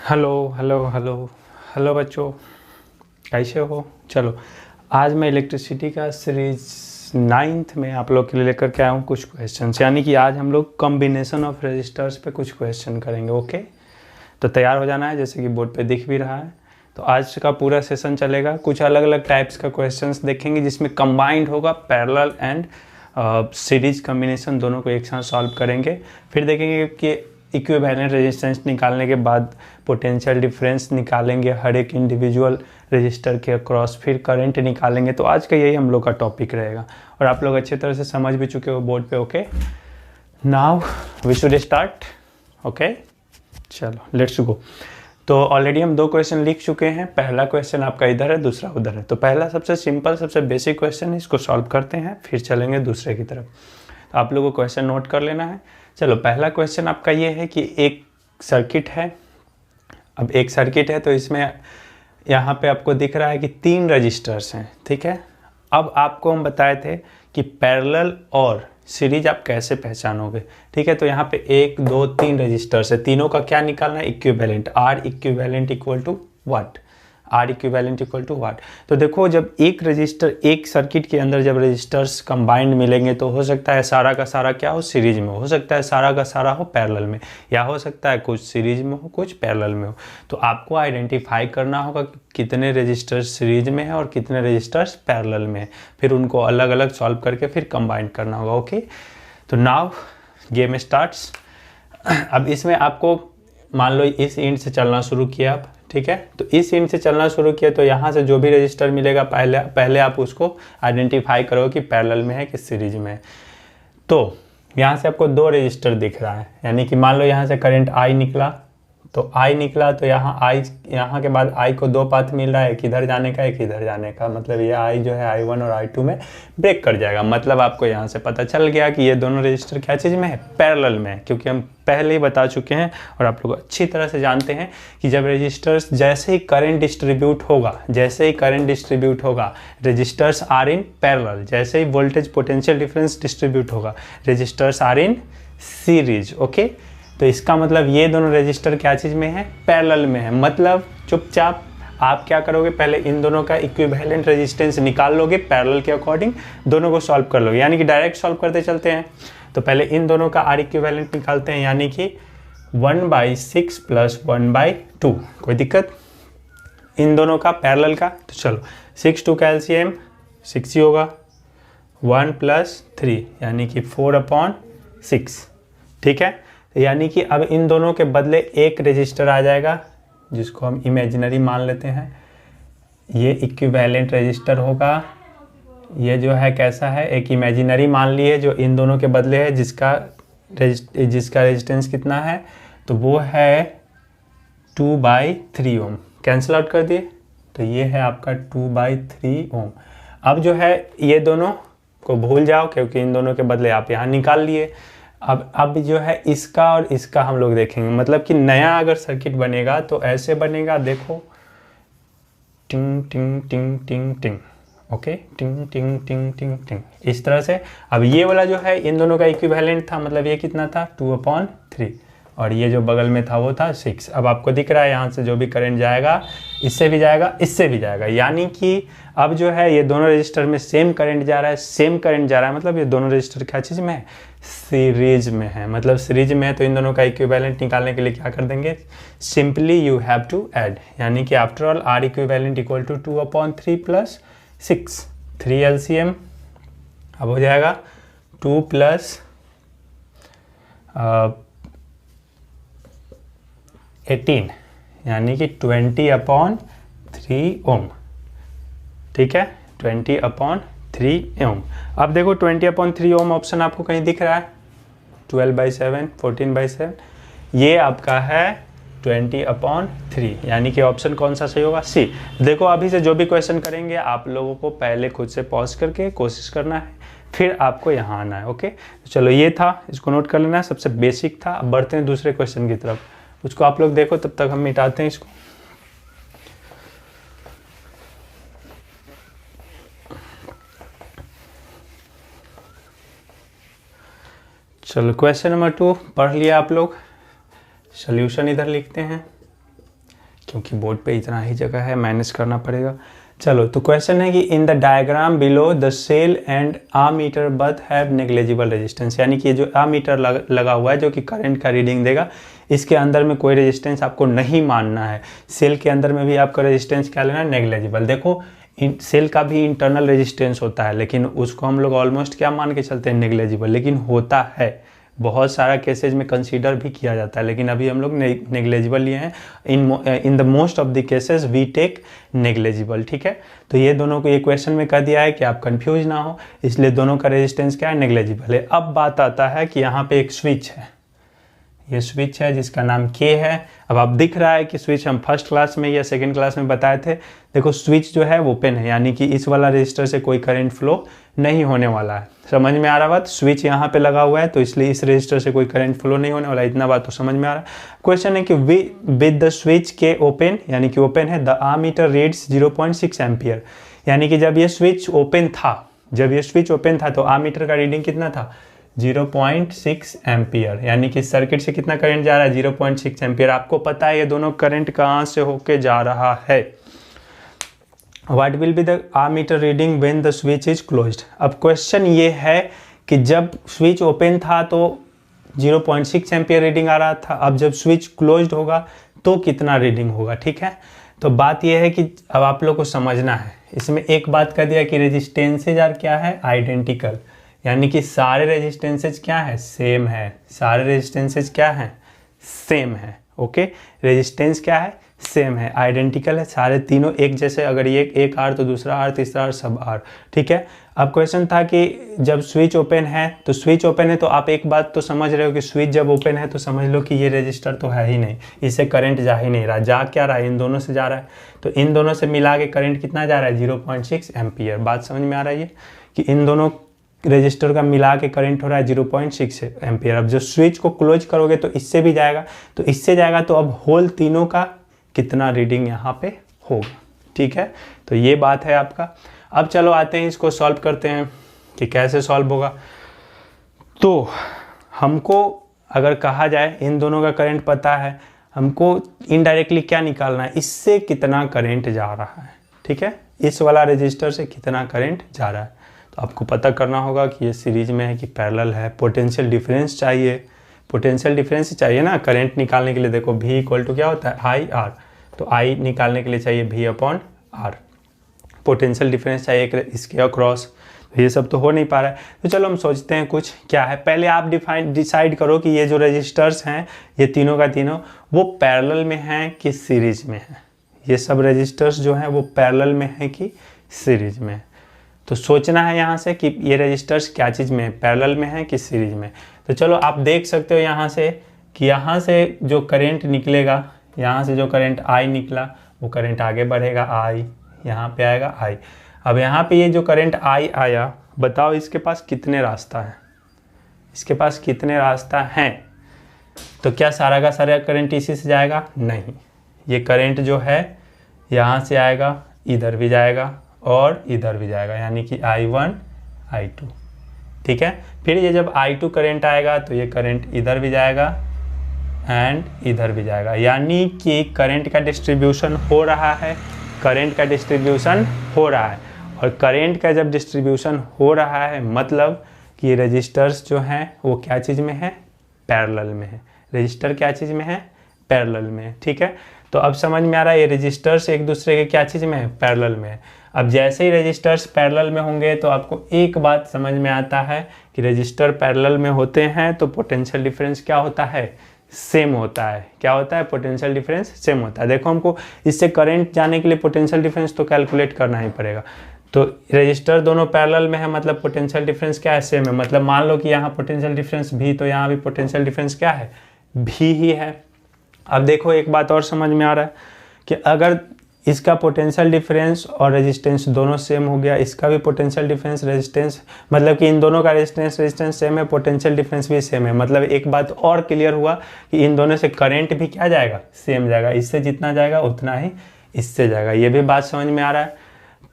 Hello hello hello hello बच्चों, कैसे हो। चलो, आज मैं इलेक्ट्रिसिटी का सीरीज 9th में आप लोग के लिए लेकर के आया हूँ कुछ क्वेश्चंस। यानी कि आज हम लोग कॉम्बिनेशन ऑफ रजिस्टर्स पे कुछ क्वेश्चन करेंगे। ओके, तो तैयार हो जाना है, जैसे कि बोर्ड पे दिख भी रहा है। तो आज का पूरा सेशन चलेगा, कुछ अलग अलग टाइप्स का क्वेश्चंस देखेंगे जिसमें कंबाइंड होगा पैरेलल एंड सीरीज कॉम्बिनेशन, दोनों को एक साथ सॉल्व करेंगे। फिर देखेंगे कि इक्विवेलेंट रेजिस्टेंस निकालने के बाद पोटेंशियल डिफरेंस निकालेंगे हर एक इंडिविजुअल रजिस्टर के अक्रॉस, फिर करंट निकालेंगे। तो आज का यही हम लोग का टॉपिक रहेगा और आप लोग अच्छी तरह से समझ भी चुके हो बोर्ड पे। Okay, now we should start. Okay, चलो लेट्स गो। तो ऑलरेडी हम 2 क्वेश्चन लिख चुके हैं। पहला क्वेश्चन आपका इधर है, दूसरा उधर है। तो पहला सबसे सिंपल, सबसे बेसिक क्वेश्चन है, इसको सॉल्व करते हैं, फिर चलेंगे दूसरे की तरफ। तो आप लोगों को क्वेश्चन नोट कर लेना है। चलो, पहला क्वेश्चन आपका ये है कि एक सर्किट है। अब एक सर्किट है तो इसमें यहाँ पे आपको दिख रहा है कि 3 रजिस्टर्स हैं, ठीक है। अब आपको हम बताए थे कि पैरेलल और सीरीज आप कैसे पहचानोगे, ठीक है। तो यहाँ पे 1 2 3 रजिस्टर्स है, तीनों का क्या निकालना है, equivalent. R equivalent equal to what, R equivalent equal to what. तो देखो, जब एक रजिस्टर, एक सर्किट के अंदर जब रजिस्टर्स कंबाइंड मिलेंगे तो हो सकता है सारा का सारा क्या हो, सीरीज में हो सकता है, सारा का सारा हो पैरेलल में, या हो सकता है कुछ सीरीज में हो कुछ पैरेलल में हो। तो आपको आइडेंटिफाई करना होगा कि कितने रजिस्टर्स सीरीज में है और कितने रजिस्टर्स पैरेलल में है, फिर उनको अलग अलग सॉल्व करके फिर कंबाइंड करना होगा। ओके, तो नाउ गेम स्टार्ट्स। अब इसमें आपको मान लो इस एंड से चलना शुरू किया आप, ठीक है। तो इस एंड से चलना शुरू किया तो यहाँ से जो भी रजिस्टर मिलेगा पहले आप उसको आइडेंटिफाई करो कि पैरेलल में है कि सीरीज में है। तो यहाँ से आपको 2 रजिस्टर दिख रहा है, यानी कि मान लो यहाँ से करंट आई निकला, तो आई निकला तो यहाँ के बाद आई को 2 पाथ मिल रहा है, एक इधर जाने का एक इधर जाने का। मतलब ये आई जो है I1 और I2 में ब्रेक कर जाएगा। मतलब आपको यहाँ से पता चल गया कि ये दोनों रजिस्टर क्या चीज़ में है, पैरेलल में है, क्योंकि हम पहले ही बता चुके हैं और आप लोग अच्छी तरह से जानते हैं कि जब रजिस्टर्स, जैसे ही करंट डिस्ट्रीब्यूट होगा रजिस्टर्स आर इन पैरेलल। जैसे ही वोल्टेज पोटेंशियल डिफरेंस डिस्ट्रीब्यूट होगा resistors are in series. Okay, तो इसका मतलब ये दोनों रजिस्टर क्या चीज़ में है, पैरेलल में है। मतलब चुपचाप आप क्या करोगे, पहले इन दोनों का इक्विवेलेंट रेजिस्टेंस निकाल लोगे पैरेलल के अकॉर्डिंग, दोनों को सॉल्व कर लोगे। यानी कि डायरेक्ट सॉल्व करते चलते हैं। तो पहले इन दोनों का आर इक्विवेलेंट निकालते हैं, यानी कि 1/6 + 1/2। कोई दिक्कत, इन दोनों का पैरेलल का। तो चलो 6 2 का एलसीएम 6 ही होगा, 1 + 3 यानी कि 4/6, ठीक है। यानी कि अब इन दोनों के बदले एक रजिस्टर आ जाएगा जिसको हम इमेजिनरी मान लेते हैं। ये इक्विवेलेंट रजिस्टर होगा। ये जो है कैसा है, एक इमेजिनरी मान लिए जो इन दोनों के बदले है, जिसका रेजिस्टेंस कितना है, तो वो है 2/3 ओम। कैंसिल आउट कर दिए तो ये है आपका 2/3 ओम। अब जो है ये दोनों को भूल जाओ, क्योंकि इन दोनों के बदले आप यहाँ निकाल लिए। अब जो है इसका और इसका हम लोग देखेंगे। मतलब कि नया अगर सर्किट बनेगा तो ऐसे बनेगा, देखो, टिंग टिंग टिंग टिंग टिंग। ओके, टिंग टिंग टिंग टिंग टिंग, इस तरह से। अब ये वाला जो है इन दोनों का इक्विवेलेंट था, मतलब ये कितना था 2/3, और ये जो बगल में था वो था 6। अब आपको दिख रहा है यहाँ से जो भी करंट जाएगा, इससे भी जाएगा, इससे भी जाएगा। यानी कि अब जो है ये दोनों रजिस्टर में सेम करंट जा रहा है, सेम करंट जा रहा है। मतलब ये दोनों रजिस्टर क्या चीज़ में है, सीरीज में है। मतलब सीरीज में है तो इन दोनों का इक्विवेलेंट निकालने के लिए क्या कर देंगे, simply you have to add. यानी कि after all R equivalent equal to 2/3 + 6, 3 LCM. अब हो जाएगा 2 + 18 यानी कि 20/3 ओम, ठीक है, 20/3 ओम। अब देखो 20/3 ओम ऑप्शन आपको कहीं दिख रहा है, 12/7, 14/7, ये आपका है 20/3, यानी कि ऑप्शन कौन सा सही होगा, सी। देखो अभी से जो भी क्वेश्चन करेंगे आप लोगों को पहले खुद से पॉज करके कोशिश करना है, फिर आपको यहाँ आना है। ओके, तो चलो ये था, इसको नोट कर लेना है, सबसे बेसिक था। अब बढ़ते हैं दूसरे क्वेश्चन की तरफ, उसको आप लोग देखो, तब तक हम मिटाते हैं इसको। चलो क्वेश्चन नंबर 2 पढ़ लिया आप लोग, सॉल्यूशन इधर लिखते हैं। क्योंकि बोर्ड पे इतना ही जगह है, मैनेज करना पड़ेगा। चलो, तो क्वेश्चन है कि in the diagram below the cell and ammeter both have negligible resistance, यानी कि ये जो आमीटर लगा हुआ है जो कि करंट का रीडिंग देगा, इसके अंदर में कोई रेजिस्टेंस आपको नहीं मानना है। सेल के अंदर में भी आपका रेजिस्टेंस क्या लेना है, नेग्लेजिबल। देखो सेल का भी इंटरनल रेजिस्टेंस होता है, लेकिन उसको हम लोग ऑलमोस्ट क्या मान के चलते हैं, नेग्लेजिबल। लेकिन होता है, बहुत सारा केसेज में कंसीडर भी किया जाता है, लेकिन अभी हम लोग नेग्लेजिबल लिए हैं। In the most of the cases we take negligible. ठीक है, तो ये दोनों को ये क्वेश्चन में कह दिया है कि आप कंफ्यूज ना हो, इसलिए दोनों का रेजिस्टेंस क्या है, नेग्लेजिबल है। अब बात आता है कि यहाँ पे एक स्विच है, ये स्विच है जिसका नाम K है। अब आप दिख रहा है कि स्विच हम फर्स्ट क्लास में या सेकंड क्लास में बताए थे। देखो स्विच जो है ओपन है, यानी कि इस वाला रजिस्टर से कोई करंट फ्लो नहीं होने वाला है। समझ में आ रहा बात, स्विच यहाँ पे लगा हुआ है तो इसलिए इस रजिस्टर से कोई करंट फ्लो नहीं होने वाला, इतना बात तो समझ में आ रहा है। क्वेश्चन है कि with the switch K open, यानी कि ओपन है, द आमीटर रीड्स 0.6 एम्पियर, यानी कि जब ये स्विच ओपन था, तो आमीटर का रीडिंग कितना था, 0.6 एम्पियर, यानी कि सर्किट से कितना करंट जा रहा है, 0.6 एम्पियर। आपको पता है ये दोनों करंट कहाँ से होके जा रहा है। What will be the ammeter reading when the switch is closed. अब क्वेश्चन ये है कि जब स्विच ओपन था तो 0.6 एम्पियर रीडिंग आ रहा था, अब जब स्विच क्लोज्ड होगा तो कितना रीडिंग होगा। ठीक है, तो बात यह है कि अब आप लोग को समझना है, इसमें एक बात कह दिया कि रेजिस्टेंसेज आर क्या है, आइडेंटिकल, यानी कि सारे रेजिस्टेंसेज क्या है, सेम है। सारे रेजिस्टेंसेज क्या हैं, सेम है। ओके, रेजिस्टेंस क्या है, सेम है, आइडेंटिकल है, सारे तीनों एक जैसे। अगर ये एक आर तो दूसरा आर, तीसरा आर, सब आर। ठीक है, अब क्वेश्चन था कि जब स्विच ओपन है, तो स्विच ओपन है तो आप एक बात तो समझ रहे हो कि स्विच जब ओपन है तो समझ लो कि ये रेजिस्टर तो है ही नहीं, इससे करंट जा ही नहीं रहा। जा क्या रहा है, इन दोनों से जा रहा है, तो इन दोनों से मिला के करंट कितना जा रहा है, 0.6 एम्पियर। बात समझ में आ रहा है ये कि इन दोनों रेजिस्टर का मिला के करंट हो रहा है 0.6 एम्पियर। अब जो स्विच को क्लोज करोगे तो इससे भी जाएगा, तो इससे जाएगा, तो अब होल तीनों का कितना रीडिंग यहाँ पे होगा। ठीक है, तो ये बात है आपका। अब चलो आते हैं, इसको सॉल्व करते हैं कि कैसे सॉल्व होगा। तो हमको अगर कहा जाए इन दोनों का करंट पता है, हमको इनडायरेक्टली क्या निकालना है, इससे कितना करंट जा रहा है। ठीक है, इस वाला रजिस्टर से कितना करंट जा रहा है, तो आपको पता करना होगा कि ये सीरीज में है कि पैरेलल है। पोटेंशियल डिफरेंस चाहिए, पोटेंशियल डिफरेंस चाहिए ना करंट निकालने के लिए। देखो V इक्वल टू क्या होता है, आई आर, तो I निकालने के लिए चाहिए V upon R. Potential difference चाहिए इसके अक्रॉस, तो ये सब तो हो नहीं पा रहा है। तो चलो हम सोचते हैं कुछ क्या है। पहले आप डिसाइड करो कि ये जो रजिस्टर्स हैं, ये तीनों का तीनों, वो पैरेलल में हैं कि सीरीज में है। ये सब रजिस्टर्स जो हैं वो पैरेलल में हैं कि सीरीज में। तो सोचना है यहाँ से कि ये रजिस्टर्स क्या चीज़ में है, पैरेलल में है कि सीरीज में। तो चलो आप देख सकते हो यहाँ से कि यहाँ से जो करंट निकलेगा, यहाँ से जो करंट I निकला, वो करंट आगे बढ़ेगा I, यहाँ पे आएगा I। अब यहाँ पे ये जो करंट I आया, बताओ इसके पास कितने रास्ता है, इसके पास कितने रास्ता हैं। तो क्या सारा का सारा करंट इसी से जाएगा, नहीं। ये करंट जो है यहाँ से आएगा, इधर भी जाएगा और इधर भी जाएगा, यानी कि I1 I2। ठीक है, फिर ये जब I2 करंट आएगा तो ये करंट इधर भी जाएगा एंड इधर भी जाएगा, यानी कि करंट का डिस्ट्रीब्यूशन हो रहा है, करंट का डिस्ट्रीब्यूशन हो रहा है। और करंट का जब डिस्ट्रीब्यूशन हो रहा है मतलब कि ये रजिस्टर्स जो हैं वो क्या चीज़ में है, पैरेलल में है। रजिस्टर क्या चीज़ में है, पैरेलल में है। ठीक है, तो अब समझ में आ रहा है ये रजिस्टर्स एक दूसरे के क्या चीज़ में है, पैरेलल में है। अब जैसे ही रजिस्टर्स पैरेलल में होंगे तो आपको एक बात समझ में आता है कि रजिस्टर पैरेलल में होते हैं तो पोटेंशियल डिफरेंस क्या होता है, सेम होता है। क्या होता है, पोटेंशियल डिफरेंस सेम होता है। देखो हमको इससे करंट जाने के लिए पोटेंशियल डिफरेंस तो कैलकुलेट करना ही पड़ेगा। तो रजिस्टर दोनों पैरेलल में है मतलब पोटेंशियल डिफरेंस क्या है, सेम है। मतलब मान लो कि यहाँ पोटेंशियल डिफरेंस भी, तो यहाँ भी पोटेंशियल डिफरेंस क्या है, भी ही है। अब देखो एक बात और समझ में आ रहा है कि अगर इसका पोटेंशियल डिफरेंस और रेजिस्टेंस दोनों सेम हो गया, इसका भी पोटेंशियल डिफरेंस रेजिस्टेंस, मतलब कि इन दोनों का रेजिस्टेंस सेम है, पोटेंशियल डिफरेंस भी सेम है। मतलब एक बात और क्लियर हुआ कि इन दोनों से करंट भी क्या जाएगा, सेम जाएगा। इससे जितना जाएगा उतना ही इससे जाएगा। ये भी बात समझ में आ रहा है।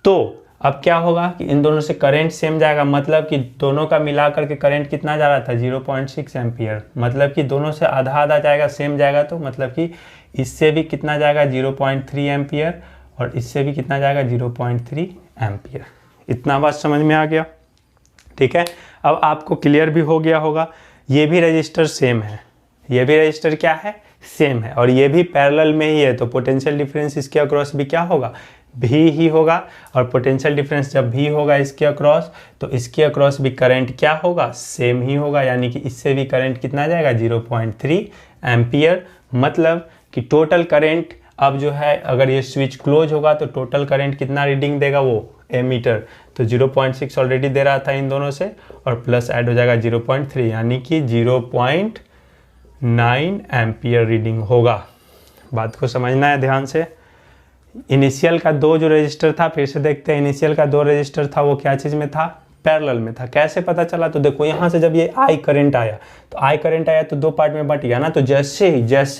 तो अब क्या होगा कि इन दोनों से करंट सेम जाएगा, मतलब कि दोनों का मिला करके करंट कितना जा रहा था 0.6 एम्पियर, मतलब कि दोनों से आधा आधा जाएगा, सेम जाएगा, तो मतलब कि इससे भी कितना जाएगा 0.3 एम्पियर और इससे भी कितना जाएगा 0.3 एम्पियर। इतना बात समझ में आ गया, ठीक है। अब आपको क्लियर भी हो गया होगा, ये भी रजिस्टर सेम है, ये भी रजिस्टर क्या है सेम है, और ये भी पैरेलल में ही है, तो पोटेंशियल डिफरेंस इसके अक्रॉस भी क्या होगा भी ही होगा, और पोटेंशियल डिफरेंस जब भी होगा इसके अक्रॉस तो इसके अक्रॉस भी करंट क्या होगा सेम ही होगा, यानी कि इससे भी करंट कितना जाएगा 0.3 एम्पियर। मतलब कि टोटल करंट अब जो है अगर ये स्विच क्लोज होगा तो टोटल करंट कितना रीडिंग देगा वो एमीटर, तो 0.6 ऑलरेडी दे रहा था इन दोनों से, और प्लस ऐड हो जाएगा 0.3 यानी कि 0.9 एम्पियर रीडिंग होगा। बात को समझना है ध्यान से। इनिशियल का दो जो रजिस्टर था, फिर से देखते हैं, इनिशियल का दो रजिस्टर था वो क्या चीज़ में था पैरेलल में था। कैसे पता चला, तो देखो यहाँ से जब ये आई करंट आया तो आई करंट आया तो दो पार्ट में बट गया ना, तो जैसे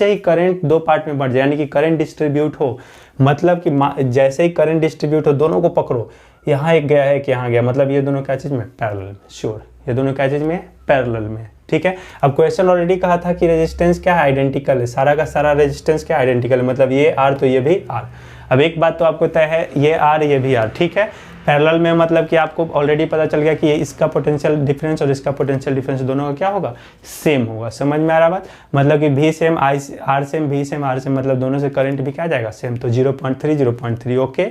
ही करंट दो पार्ट में बढ़ जाए यानी कि करंट डिस्ट्रीब्यूट हो, मतलब कि जैसे ही करंट डिस्ट्रीब्यूट हो दोनों को पकड़ो, यहाँ एक गया है कि यहाँ गया, मतलब ये दोनों क्या चीज़ में पैरेलल में, श्योर ये दोनों क्या चीज़ में पैरेलल में, ठीक है। अब क्वेश्चन ऑलरेडी कहा था कि रेजिस्टेंस क्या है आइडेंटिकल है, सारा का सारा रेजिस्टेंस क्या आइडेंटिकल है, मतलब ये आर तो ये भी आर। अब एक बात तो आपको तय है, ये आर ये भी आर, ठीक है। पैरेलल में मतलब कि आपको ऑलरेडी पता चल गया कि ये इसका पोटेंशियल डिफरेंस और इसका पोटेंशियल डिफरेंस दोनों का क्या होगा सेम होगा। समझ में आ रहा बात, मतलब कि भी सेम आई आर सेम भी सेम आर सेम, मतलब दोनों से करंट भी क्या जाएगा सेम, तो 0.3 ओके।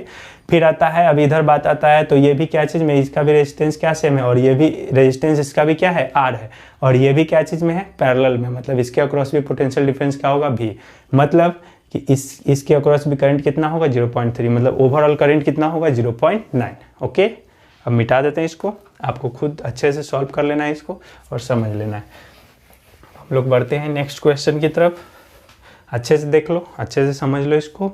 फिर आता है, अब इधर बात आता है, तो ये भी क्या चीज़ में, इसका भी रेजिस्टेंस क्या सेम है और ये भी रेजिस्टेंस इसका भी क्या है आर है, और ये भी क्या चीज़ में है पैरेलल में, मतलब इसके अक्रॉस भी पोटेंशियल डिफरेंस क्या होगा भी, मतलब कि इसके अक्रॉस भी करंट कितना होगा 0.3, मतलब ओवरऑल करंट कितना होगा 0.9 ओके। अब मिटा देते हैं इसको, आपको खुद अच्छे से सॉल्व कर लेना है इसको और समझ लेना है। हम लोग बढ़ते हैं नेक्स्ट क्वेश्चन की तरफ, अच्छे से देख लो, अच्छे से समझ लो इसको।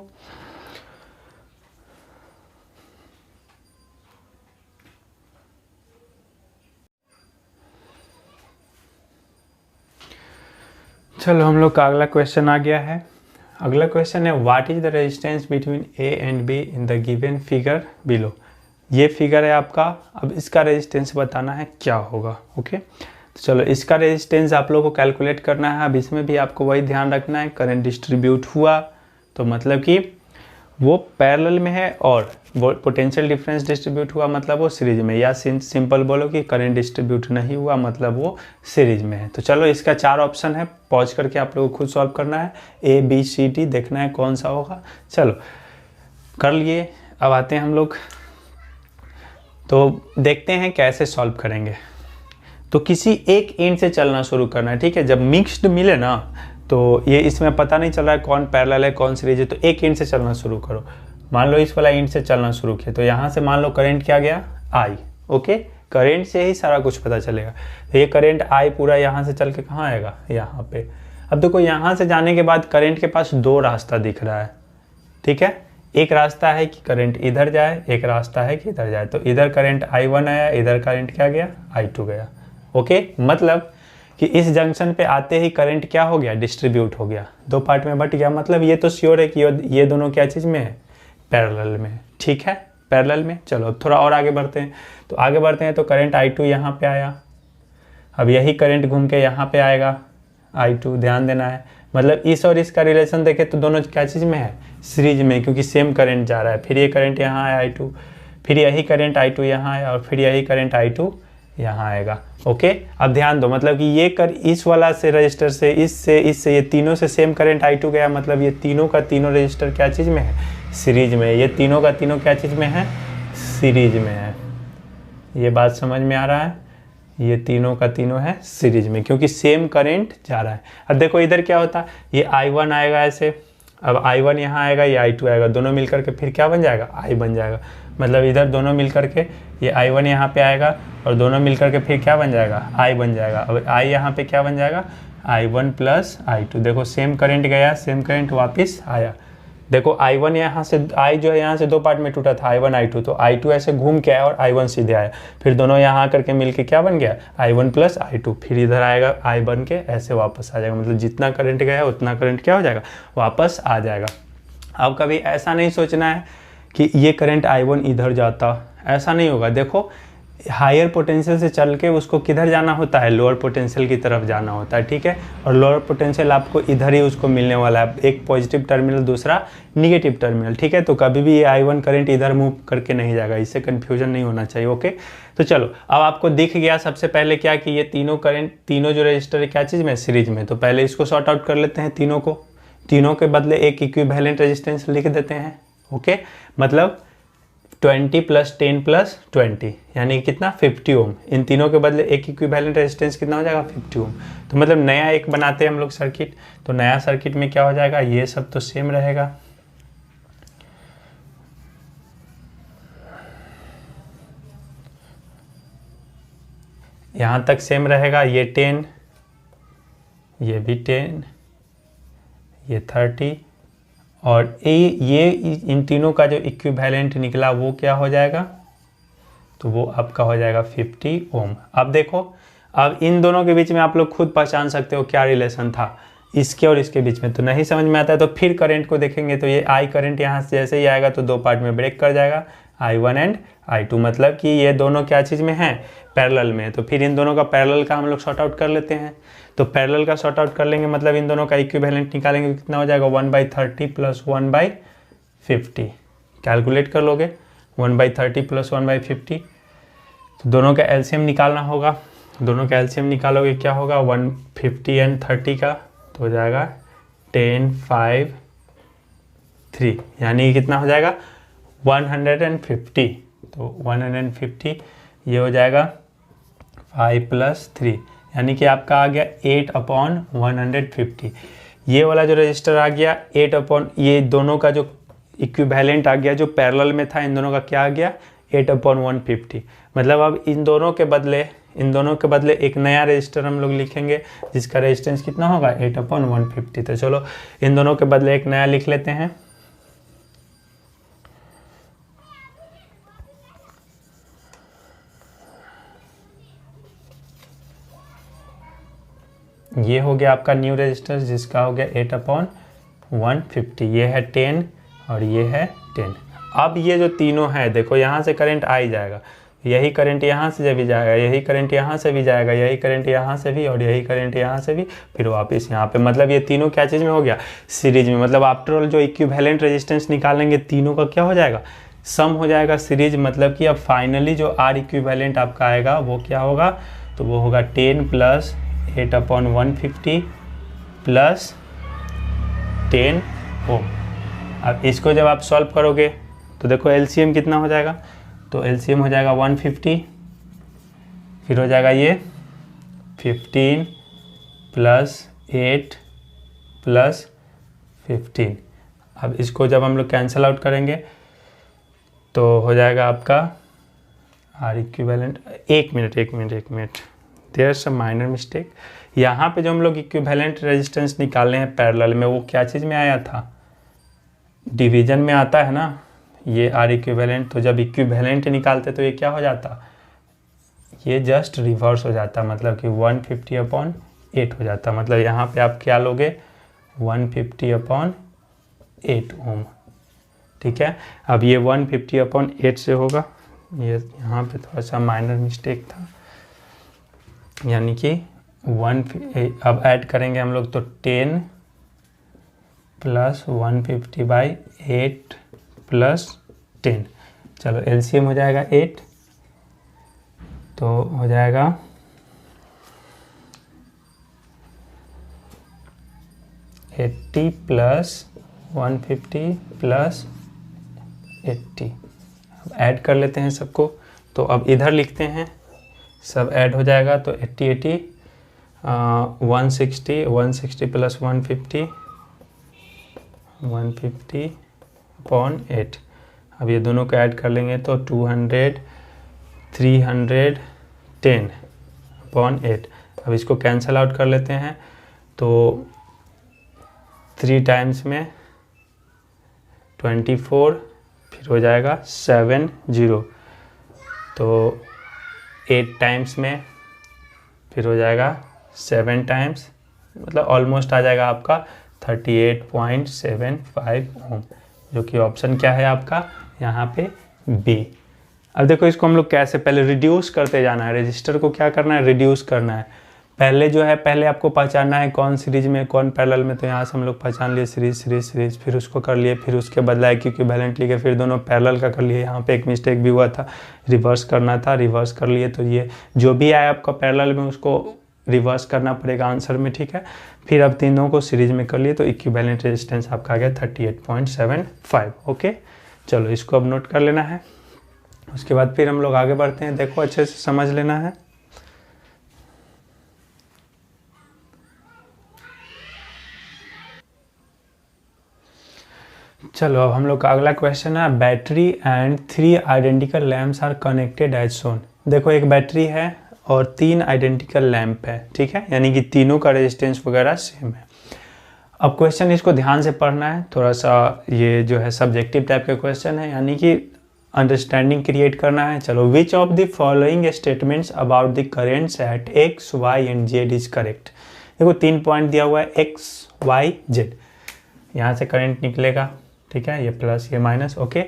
चलो हम लोग का अगला क्वेश्चन आ गया है। अगला क्वेश्चन है what is the resistance between A and be in the given figure below. ये फिगर है आपका, अब इसका रेजिस्टेंस बताना है क्या होगा ओके। तो चलो इसका रेजिस्टेंस आप लोगों को कैलकुलेट करना है। अब इसमें भी आपको वही ध्यान रखना है, करंट डिस्ट्रीब्यूट हुआ तो मतलब कि वो पैरेलल में है, और वो पोटेंशियल डिफरेंस डिस्ट्रीब्यूट हुआ मतलब वो सीरीज में, या सिंपल बोलो कि करंट डिस्ट्रीब्यूट नहीं हुआ मतलब वो सीरीज में है। तो चलो इसका चार ऑप्शन है, पॉज करके आप लोगों को खुद सॉल्व करना है, ए बी सी डी देखना है कौन सा होगा। चलो कर लिए, अब आते हैं हम लोग, तो देखते हैं कैसे सॉल्व करेंगे। तो किसी एक एंड से चलना शुरू करना है, ठीक है। जब मिक्स्ड मिले ना तो ये इसमें पता नहीं चल रहा है कौन पैरेलल है कौन सीरीज है, तो एक एंड से चलना शुरू करो। मान लो इस वाला एंड से चलना शुरू किया, तो यहाँ से मान लो करंट क्या गया आई ओके, करंट से ही सारा कुछ पता चलेगा। तो ये करंट आई पूरा यहाँ से चल के कहाँ आएगा यहाँ पे। अब देखो यहाँ से जाने के बाद करंट के पास दो रास्ता दिख रहा है, ठीक है। एक रास्ता है कि करंट इधर जाए, एक रास्ता है कि इधर जाए। तो इधर करंट I1 आया, इधर करंट क्या गया I2 गया ओके। मतलब कि इस जंक्शन पे आते ही करंट क्या हो गया डिस्ट्रीब्यूट हो गया, दो पार्ट में बट गया। मतलब ये तो श्योर है कि ये दोनों क्या चीज़ में है पैरेलल में, ठीक है पैरेलल में। चलो अब थोड़ा और आगे बढ़ते हैं, तो आगे बढ़ते हैं तो करंट I2 यहाँ पे आया, अब यही करंट घूम के यहाँ पे आएगा I2, ध्यान देना है। मतलब इस और इसका रिलेशन देखें तो दोनों क्या चीज़ में है सीरीज में, क्योंकि सेम करंट जा रहा है। फिर ये करंट यहाँ आया I2, फिर यही करंट I2 यहाँ आया, और फिर यही करंट I2 यहाँ आएगा ओके। अब ध्यान दो, मतलब कि ये इस वाला से रजिस्टर से इससे ये तीनों से सेम करंट I2 गया, मतलब ये तीनों का तीनों रजिस्टर क्या चीज़ में है सीरीज में। ये तीनों का तीनों क्या चीज़ में है सीरीज में है। ये बात समझ में आ रहा है, ये तीनों का तीनों है सीरीज में, क्योंकि सेम करंट जा रहा है। अब देखो इधर क्या होता है, ये I1 आएगा ऐसे, अब I1 यहाँ आएगा, ये I2 आएगा, दोनों मिल करके फिर क्या बन जाएगा I बन जाएगा। मतलब इधर दोनों मिल करके ये I1 यहाँ पे आएगा और दोनों मिल करके फिर क्या बन जाएगा I बन जाएगा। अब I यहाँ पे क्या बन जाएगा I1 प्लस I2। देखो सेम करंट गया, सेम करंट वापस आया। देखो I1 यहाँ से I जो है यहाँ से दो पार्ट में टूटा था I1 I2, तो I2 ऐसे घूम के आया और I1 सीधे आया, फिर दोनों यहाँ आकर के मिल के क्या बन गया I1 प्लस I2, फिर इधर आएगा I बन के ऐसे वापस आ जाएगा। मतलब जितना करंट गया उतना करंट क्या हो जाएगा वापस आ जाएगा। अब कभी ऐसा नहीं सोचना है कि ये करंट I1 इधर जाता, ऐसा नहीं होगा। देखो हायर पोटेंशियल से चल के उसको किधर जाना होता है, लोअर पोटेंशियल की तरफ जाना होता है, ठीक है। और लोअर पोटेंशियल आपको इधर ही उसको मिलने वाला है, एक पॉजिटिव टर्मिनल दूसरा निगेटिव टर्मिनल, ठीक है। तो कभी भी ये I1 करंट इधर मूव करके नहीं जाएगा, इससे कन्फ्यूजन नहीं होना चाहिए, ओके। तो चलो अब आपको दिख गया सबसे पहले क्या कि ये तीनों करंट, तीनों जो रजिस्टर है क्या चीज़ में, सीरीज में। तो पहले इसको सॉर्ट आउट कर लेते हैं तीनों को, तीनों के बदले एक इक्विवेलेंट रेजिस्टेंस लिख देते हैं, ओके। मतलब 20 + 10 + 20 यानी कितना 50 ओम। इन तीनों के बदले एक इक्विवेलेंट रेजिस्टेंस कितना हो जाएगा 50 ओम। तो मतलब नया एक बनाते हैं हम लोग सर्किट। तो नया सर्किट में क्या हो जाएगा, ये सब तो सेम रहेगा, यहाँ तक सेम रहेगा, ये 10, ये भी 10, ये 30 और ये इन तीनों का जो इक्विवेलेंट निकला वो क्या हो जाएगा, तो वो आपका हो जाएगा 50 ओम। अब देखो अब इन दोनों के बीच में आप लोग खुद पहचान सकते हो क्या रिलेशन था इसके और इसके बीच में। तो नहीं समझ में आता है तो फिर करंट को देखेंगे। तो ये I करंट यहाँ से जैसे ही आएगा तो दो पार्ट में ब्रेक कर जाएगा, I1 एंड I2, मतलब कि ये दोनों क्या चीज़ में हैं, पैरेलल में। तो फिर इन दोनों का पैरेलल का हम लोग सॉर्ट आउट कर लेते हैं। तो पैरेलल का सॉर्ट आउट कर लेंगे मतलब इन दोनों का इक्विवेलेंट निकालेंगे, कितना हो जाएगा 1/30 + 1/50। कैलकुलेट कर लोगे 1/30 + 1/50। तो दोनों का एलसीएम निकालना होगा, दोनों का एलसीएम निकालोगे क्या होगा 150 एंड 30 का, तो हो जाएगा 10, 5, 3 यानी कितना हो जाएगा 150। तो 150 ये हो जाएगा 5 + 3 यानी कि आपका आ गया 8/150। ये वाला जो रजिस्टर आ गया 8 ये दोनों का जो इक्विवेलेंट आ गया जो पैरेलल में था, इन दोनों का क्या आ गया 8/150। मतलब अब इन दोनों के बदले एक नया रजिस्टर हम लोग लिखेंगे जिसका रेजिस्टेंस कितना होगा 8/150। तो चलो इन दोनों के बदले एक नया लिख लेते हैं। ये हो गया आपका न्यू रजिस्टर जिसका हो गया 8/150। ये है 10 और ये है 10। अब ये जो तीनों है देखो यहाँ से करंट आ ही जाएगा, यही करंट यहाँ से भी जाएगा, यही करंट यहाँ से भी जाएगा, यही करंट यहाँ से भी और यही करंट यहाँ से भी, फिर वापस यहाँ पे। मतलब ये तीनों क्या चीज़ में हो गया, सीरीज में। मतलब आफ्टर ऑल जो इक्विवेलेंट रेजिस्टेंस निकालेंगे तीनों का क्या हो जाएगा, सम हो जाएगा सीरीज। मतलब कि अब फाइनली जो R इक्विवेलेंट आपका आएगा वो क्या होगा, तो वो होगा 10 + 8/150 + 10 ओम। अब इसको जब आप सॉल्व करोगे तो देखो एलसीएम कितना हो जाएगा, तो एलसीएम हो जाएगा 150, फिर हो जाएगा ये 15 + 8 + 15। अब इसको जब हम लोग कैंसिल आउट करेंगे तो हो जाएगा आपका R इक्विवेलेंट। एक minute there some minor mistake. यहाँ पे जो हम लोग इक्विवेलेंट रेजिस्टेंस निकाले हैं पैरेलल में वो क्या चीज़ में आया था, डिवीजन में आता है ना ये R इक्विवेलेंट। तो जब इक्विवेलेंट निकालते तो ये क्या हो जाता, ये जस्ट रिवर्स हो जाता, मतलब कि 150/8 हो जाता। मतलब यहाँ पे आप क्या लोगे 150/8 ओम, ठीक है। अब ये 150/8 से होगा, ये यहाँ पे थोड़ा सा माइनर मिस्टेक था, यानी कि अब ऐड करेंगे हम लोग तो 10 + 150/8 + 10। चलो एलसीएम हो जाएगा 8, तो हो जाएगा 80 + 150 + 80। अब ऐड कर लेते हैं सबको, तो अब इधर लिखते हैं, सब ऐड हो जाएगा तो 80 160 + 150 150/8। अब ये दोनों को ऐड कर लेंगे तो 200 310/8। अब इसको कैंसिल आउट कर लेते हैं तो 3 टाइम्स में 24, फिर हो जाएगा 70, तो 8 टाइम्स में फिर हो जाएगा 7 टाइम्स, मतलब ऑलमोस्ट आ जाएगा आपका 38.75 ओम, जो कि ऑप्शन क्या है आपका यहाँ पे बी। अब देखो इसको हम लोग कैसे, पहले रिड्यूस करते जाना है, रजिस्टर को क्या करना है, रिड्यूस करना है। पहले जो है, पहले आपको पहचानना है कौन सीरीज में कौन पैरेलल में, तो यहाँ से हम लोग पहचान लिए सीरीज, फिर उसको कर लिए, फिर उसके बदला इक्विवेलेंट लिए, फिर दोनों पैरेलल का कर लिए। यहाँ पे एक मिस्टेक भी हुआ था, रिवर्स करना था, रिवर्स कर लिए। तो ये जो भी आया आपका पैरेलल में उसको रिवर्स करना पड़ेगा आंसर में, ठीक है। फिर अब तीनों को सीरीज में कर लिए तो इक्विवेलेंट रेजिस्टेंस आपका आ गया 38.75। ओके, चलो इसको अब नोट कर लेना है। उसके बाद फिर हम लोग आगे बढ़ते हैं, देखो अच्छे से समझ लेना है। चलो अब हम लोग का अगला क्वेश्चन है, battery and 3 identical lamps are connected as shown. देखो एक बैटरी है और 3 आइडेंटिकल लैम्प है, ठीक है, यानी कि तीनों का रेजिस्टेंस वगैरह सेम है। अब क्वेश्चन इसको ध्यान से पढ़ना है, थोड़ा सा ये जो है सब्जेक्टिव टाइप का क्वेश्चन है, यानी कि अंडरस्टैंडिंग क्रिएट करना है। चलो, which of the following statements about the currents at X Y and Z is correct. देखो 3 पॉइंट दिया हुआ है, एक्स वाई जेड, यहाँ से करंट निकलेगा, ठीक है, ये प्लस ये माइनस। ओके,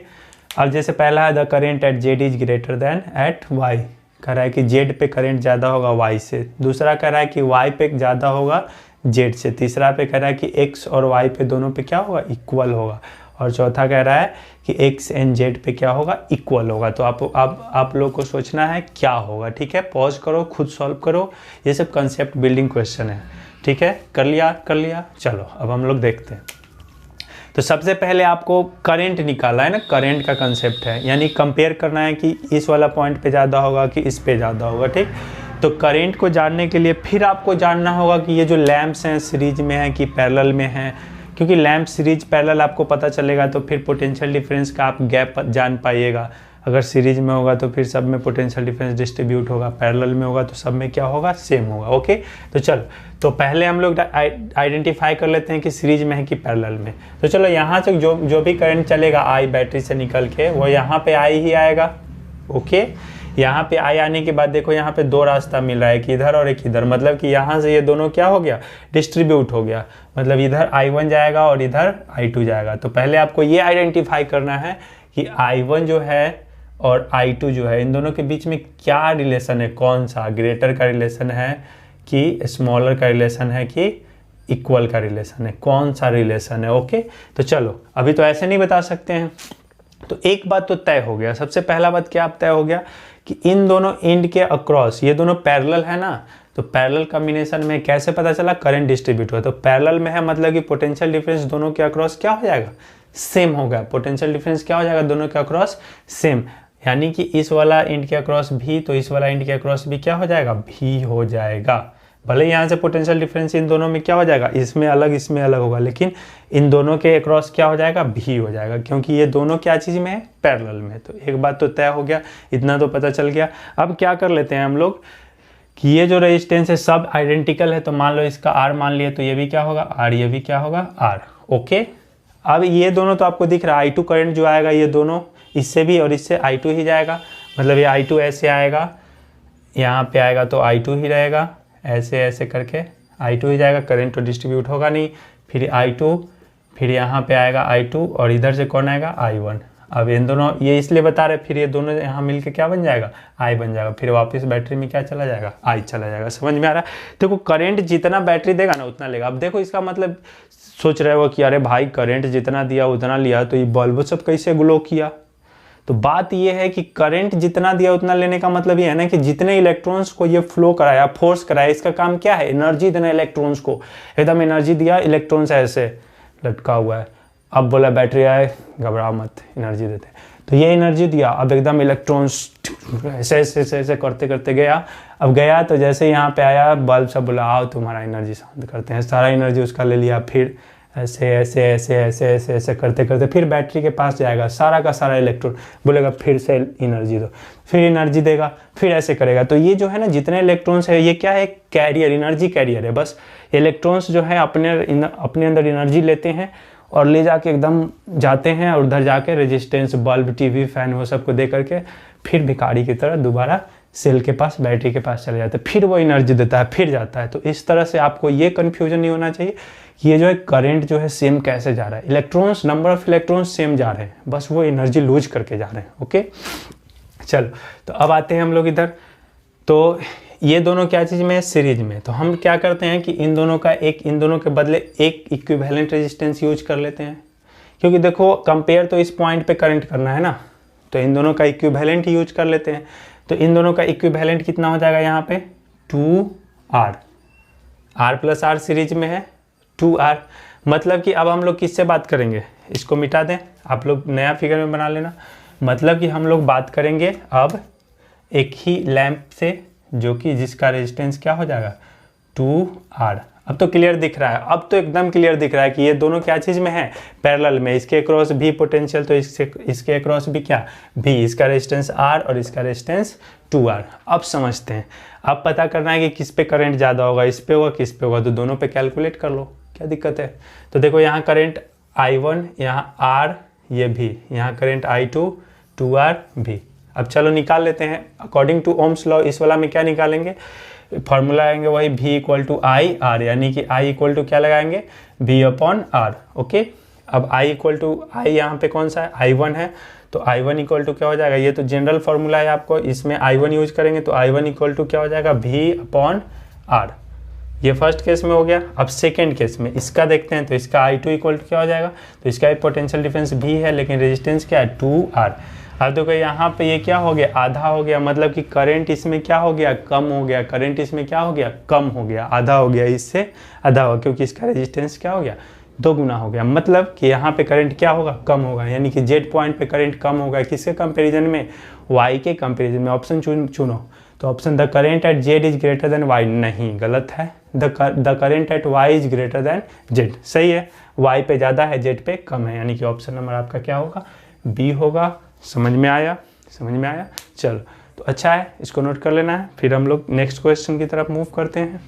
अब जैसे पहला है the current at Z is greater than at Y, कह रहा है कि जेड पे करंट ज़्यादा होगा वाई से। दूसरा कह रहा है कि वाई पे ज़्यादा होगा जेड से। तीसरा पे कह रहा है कि एक्स और वाई पे दोनों पे क्या होगा, इक्वल होगा। और चौथा कह रहा है कि एक्स एंड जेड पे क्या होगा, इक्वल होगा। तो आप लोग को सोचना है क्या होगा, ठीक है। पॉज करो, खुद सॉल्व करो, ये सब कंसेप्ट बिल्डिंग क्वेश्चन है, ठीक है। कर लिया। चलो अब हम लोग देखते हैं। तो सबसे पहले आपको करंट निकाला है ना, करंट का कंसेप्ट है, यानी कंपेयर करना है कि इस वाला पॉइंट पे ज़्यादा होगा कि इस पे ज़्यादा होगा, ठीक। तो करंट को जानने के लिए फिर आपको जानना होगा कि ये जो लैंप्स हैं सीरीज में हैं कि पैरेलल में हैं, क्योंकि लैंप सीरीज पैरेलल आपको पता चलेगा तो फिर पोटेंशियल डिफरेंस का आप गैप जान पाइएगा। अगर सीरीज में होगा तो फिर सब में पोटेंशियल डिफरेंस डिस्ट्रीब्यूट होगा, पैरेलल में होगा तो सब में क्या होगा, सेम होगा। ओके, तो चलो, तो पहले हम लोग आइडेंटिफाई कर लेते हैं कि सीरीज में है कि पैरेलल में। तो चलो यहाँ से जो भी करंट चलेगा आई बैटरी से निकल के, वो यहाँ पे आई ही आएगा। ओके, यहाँ पे आई आने के बाद देखो यहाँ पे 2 रास्ता मिल रहा है, एक इधर और एक इधर, मतलब कि यहाँ से ये दोनों क्या हो गया, डिस्ट्रीब्यूट हो गया, मतलब इधर I1 जाएगा और इधर I2 जाएगा। तो पहले आपको ये आइडेंटिफाई करना है कि I1 जो है और I2 जो है, इन दोनों के बीच में क्या रिलेशन है, कौन सा, ग्रेटर का रिलेशन है कि स्मॉलर का रिलेशन है कि इक्वल का रिलेशन है, कौन सा रिलेशन है। ओके, तो चलो अभी तो ऐसे नहीं बता सकते हैं। तो एक बात तो तय हो गया, सबसे पहला बात क्या तय हो गया कि इन दोनों एंड के अक्रॉस, ये दोनों पैरेलल है ना, तो पैरेलल कॉम्बिनेशन में कैसे पता चला, करंट डिस्ट्रीब्यूट हुआ। तो पैरेलल में है मतलब कि पोटेंशियल डिफरेंस दोनों के अक्रॉस क्या हो जाएगा, सेम होगा। पोटेंशियल डिफरेंस क्या हो जाएगा, दोनों के अक्रॉस सेम, यानी कि इस वाला एंड के अक्रॉस भी, तो इस वाला एंड के अक्रॉस भी क्या हो जाएगा, भी हो जाएगा। भले यहाँ से पोटेंशियल डिफरेंस इन दोनों में क्या हो जाएगा, इसमें अलग होगा, लेकिन इन दोनों के अक्रॉस क्या हो जाएगा, भी हो जाएगा, क्योंकि ये दोनों क्या चीज़ में है, पैरेलल में। तो एक बात तो तय हो गया, इतना तो पता चल गया। अब क्या कर लेते हैं हम लोग कि ये जो रेजिस्टेंस है सब आइडेंटिकल है, तो मान लो इसका R मान लिए, तो ये भी क्या होगा R, ये भी क्या होगा R। ओके, अब ये दोनों तो आपको दिख रहा है, I2 करंट जो आएगा ये दोनों इससे भी और इससे I2 ही जाएगा, मतलब ये I2 ऐसे आएगा, यहाँ पे आएगा तो I2 ही रहेगा, ऐसे करके I2 ही जाएगा, करंट तो डिस्ट्रीब्यूट होगा नहीं। फिर I2, फिर यहाँ पे आएगा I2 और इधर से कौन आएगा, I1। अब इन दोनों ये इसलिए बता रहे, फिर ये दोनों यहाँ मिलके क्या बन जाएगा, I बन जाएगा, फिर वापस बैटरी में क्या चला जाएगा, I चला जाएगा। समझ में आ रहा है। देखो करंट जितना बैटरी देगा ना उतना लेगा। अब देखो इसका मतलब सोच रहे हो कि अरे भाई करंट जितना दिया उतना लिया, तो ये बल्ब सब कैसे ग्लो किया। तो बात ये है कि करंट जितना दिया उतना लेने का मतलब ये है ना कि जितने इलेक्ट्रॉन्स को ये फ्लो कराया, फोर्स कराया, इसका काम क्या है, एनर्जी देना इलेक्ट्रॉन्स को। एकदम एनर्जी दिया, इलेक्ट्रॉन्स ऐसे लटका हुआ है। अब बोला बैटरी आए, घबराओ मत, एनर्जी देते। तो ये एनर्जी दिया, अब एकदम इलेक्ट्रॉन्स ऐसे करते करते गया। अब गया तो जैसे यहाँ पे आया, बल्ब सब बोला आओ तुम्हारा एनर्जी शांत करते हैं, सारा एनर्जी उसका ले लिया। फिर ऐसे करते करते फिर बैटरी के पास जाएगा, सारा का सारा इलेक्ट्रॉन बोलेगा फिर से एनर्जी दो, फिर एनर्जी देगा, फिर ऐसे करेगा। तो ये जो है ना जितने इलेक्ट्रॉन्स है ये क्या है, कैरियर, एनर्जी कैरियर है। बस इलेक्ट्रॉन्स जो है अपने अंदर एनर्जी लेते हैं और ले जाके एकदम जाते हैं और उधर जाके रेजिस्टेंस, बल्ब, टीवी, फैन वो सबको दे करके फिर भिखारी की तरह दोबारा सेल के पास, बैटरी के पास चले जाते हैं, फिर वो एनर्जी देता है, फिर जाता है। तो इस तरह से आपको ये कन्फ्यूजन नहीं होना चाहिए कि ये जो है करंट जो है सेम कैसे जा रहा है। Electrons, number of electrons same जा रहे हैं, बस वो एनर्जी लूज करके जा रहे हैं। ओके, चलो तो अब आते हैं हम लोग इधर। तो ये दोनों क्या चीज़ में है, सीरीज में। तो हम क्या करते हैं कि इन दोनों के बदले एक इक्विवेलेंट रेजिस्टेंस यूज कर लेते हैं, क्योंकि देखो कंपेयर तो इस पॉइंट पे करंट करना है ना, तो इन दोनों का इक्विवेलेंट ही यूज कर लेते हैं। तो इन दोनों का इक्विवेलेंट कितना हो जाएगा यहाँ पे 2R, R plus R series में है 2R। मतलब कि अब हम लोग किससे बात करेंगे, इसको मिटा दें, आप लोग नया फिगर में बना लेना। मतलब कि हम लोग बात करेंगे अब एक ही लैंप से, जो कि जिसका रेजिस्टेंस क्या हो जाएगा 2R। अब तो क्लियर दिख रहा है, अब तो एकदम क्लियर दिख रहा है कि ये दोनों क्या चीज़ में है, पैरेलल में। इसके अक्रॉस भी पोटेंशियल, तो इसके अक्रॉस भी क्या भी, इसका रेजिस्टेंस R और इसका रेजिस्टेंस 2R। अब समझते हैं, अब पता करना है कि किस पे करंट ज़्यादा होगा, इस पे होगा किस पे होगा, तो दोनों पे कैलकुलेट कर लो, क्या दिक्कत है। तो देखो यहाँ करंट I1, यहाँ R, ये भी, यहाँ करंट I2 2R भी। अब चलो निकाल लेते हैं अकॉर्डिंग टू ओम्स लॉ। इस वाला में क्या निकालेंगे, फॉर्मूला आएंगे वही V equal to I R, यानी कि I इक्वल टू क्या लगाएंगे V अपॉन R। ओके, अब I इक्वल टू आई यहाँ पे कौन सा है, I1 है, तो I1 इक्वल टू क्या हो जाएगा, ये तो जनरल फॉर्मूला है आपको, इसमें I1 यूज करेंगे तो I1 इक्वल टू क्या हो जाएगा V अपॉन R। ये फर्स्ट केस में हो गया। अब सेकेंड केस में इसका देखते हैं, तो इसका I2 इक्वल टू क्या हो जाएगा, तो इसका भी पोटेंशियल डिफरेंस भी है, लेकिन रेजिस्टेंस क्या है 2R। अब देखो यहाँ पे ये क्या हो गया, आधा हो गया, मतलब कि करंट इसमें क्या हो गया, कम हो गया। करंट इसमें क्या हो गया, कम हो गया, आधा हो गया, इससे आधा हो गया, क्योंकि इसका रेजिस्टेंस क्या हो गया, 2 गुना हो गया। मतलब कि यहाँ पे करंट क्या होगा, कम होगा, यानी कि जेड पॉइंट पे करंट कम होगा। किसके कंपेरिजन में, वाई के कंपेरिजन में। ऑप्शन चुनो, तो option the current at Z is greater than Y, नहीं गलत है। The current at Y is greater than Z, सही है। वाई पे ज़्यादा है, जेड पे कम है, यानी कि ऑप्शन नंबर आपका क्या होगा, बी होगा। समझ में आया, समझ में आया। चलो तो अच्छा है, इसको नोट कर लेना है। फिर हम लोग नेक्स्ट क्वेश्चन की तरफ मूव करते हैं।